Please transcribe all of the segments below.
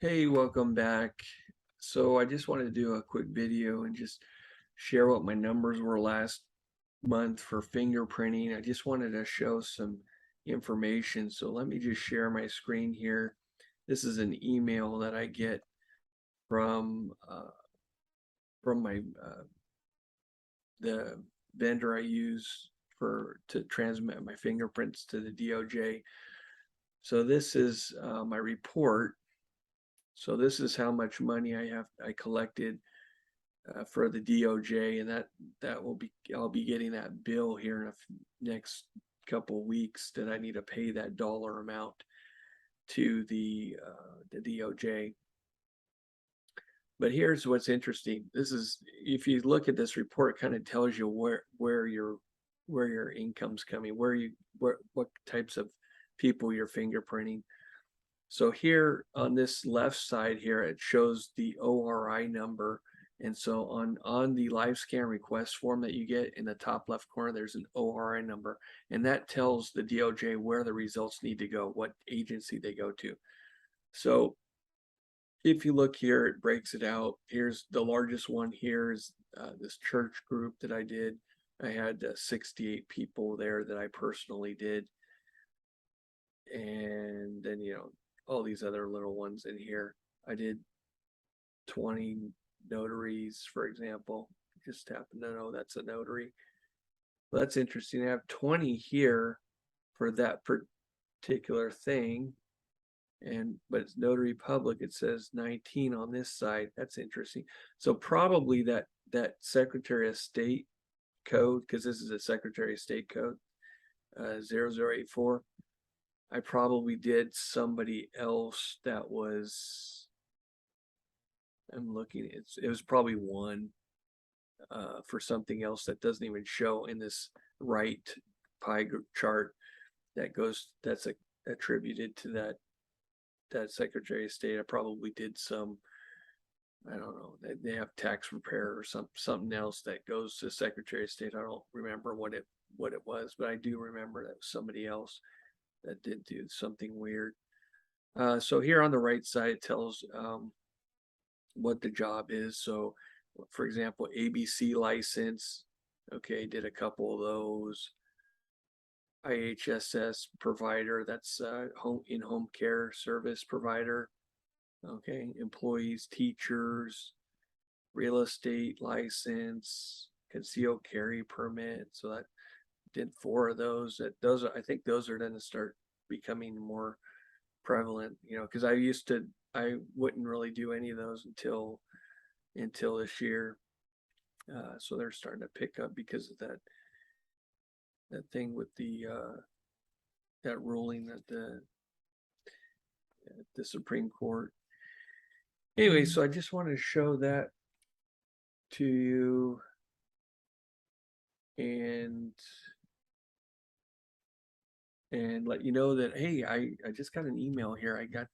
Hey, welcome back. So I just wanted to do a quick video and just share what my numbers were last month for fingerprinting. I just wanted to show some information. So let me just share my screen here. This is an email that I get from my the vendor I use for to transmit my fingerprints to the DOJ. So this is my report. So this is how much money I collected for the DOJ, and that will be I'll be getting that bill here in next couple of weeks that I need to pay that dollar amount to the DOJ. But here's what's interesting. This is if you look at this report, it kind of tells you where your income's coming, what types of people you're fingerprinting. So here on this left side here, it shows the ORI number. And so on the live scan request form that you get in the top left corner, there's an ORI number. And that tells the DOJ where the results need to go, what agency they go to. So if you look here, it breaks it out. Here's the largest one here is this church group that I did. I had 68 people there that I personally did. And then, all these other little ones in here. I did 20 notaries, for example. Just happen to know that's a notary. Well, that's interesting. I have 20 here for that particular thing. But it's notary public. It says 19 on this side. That's interesting. So probably that Secretary of State code, because this is a Secretary of State code, 0084. I probably did somebody else that was, I'm looking, it was probably one for something else that doesn't even show in this right pie chart that's attributed to that Secretary of State. I probably did some, I don't know, they have tax repair or something else that goes to Secretary of State. I don't remember what it was, but I do remember that was somebody else that did do something weird. So here on the right side it tells what the job is. So for example, ABC license, okay, did a couple of those. IHSS provider, that's in-home care service provider. Okay, employees, teachers, real estate license, concealed carry permit. So that did 4 of those. I think those are going to start becoming more prevalent, because I wouldn't really do any of those until this year. So they're starting to pick up because of that thing with that ruling that the Supreme Court. Anyway, so I just wanted to show that to you, and let you know that, hey, I just got an email here. I got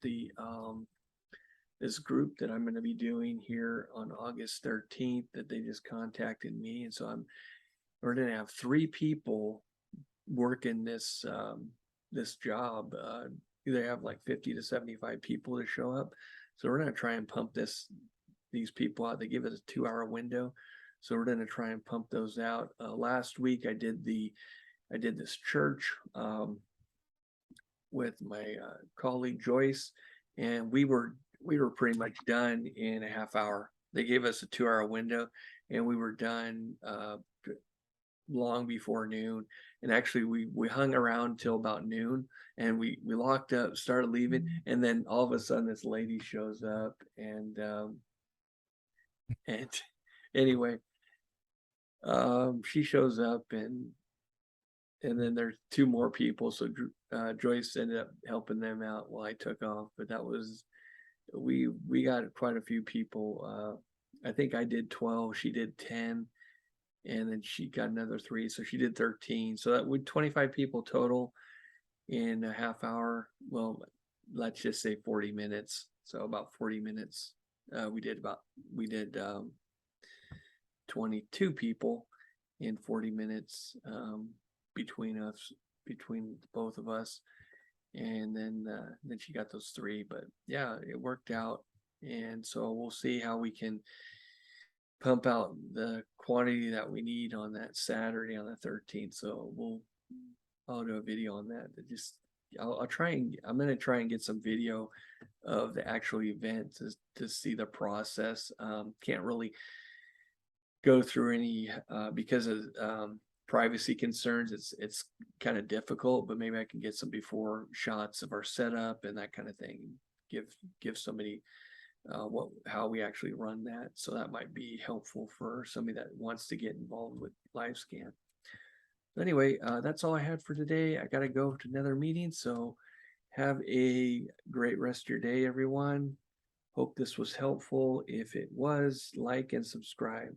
this group that I'm going to be doing here on August 13th that they just contacted me, and so we're going to have 3 people working this job. They have like 50 to 75 people to show up, so we're going to try and pump these people out. They give us a 2-hour window, so we're going to try and pump those out. Last week I did this church with my colleague Joyce, and we were pretty much done in a half hour. They gave us a 2-hour window, and we were done long before noon. And actually, we hung around till about noon, and we locked up, started leaving, and then all of a sudden this lady shows up, and anyway, she shows up, and then there's 2 more people. So Joyce ended up helping them out while I took off. But that was we got quite a few people. I think I did 12, she did 10, and then she got another 3, so she did 13. So that would 25 people total in a half hour. Well, let's just say 40 minutes. So about 40 minutes. We did 22 people in 40 minutes between both of us. and then she got those three. But yeah, it worked out, and so we'll see how we can pump out the quantity that we need on that Saturday on the 13th. So I'll do a video on that. I'll try and I'm gonna try and get some video of the actual event to see the process. Can't really go through any because of privacy concerns. It's kind of difficult, but maybe I can get some before shots of our setup and that kind of thing. Give somebody how we actually run that. So that might be helpful for somebody that wants to get involved with LiveScan. Anyway, that's all I had for today. I got to go to another meeting. So have a great rest of your day, everyone. Hope this was helpful. If it was, like and subscribe.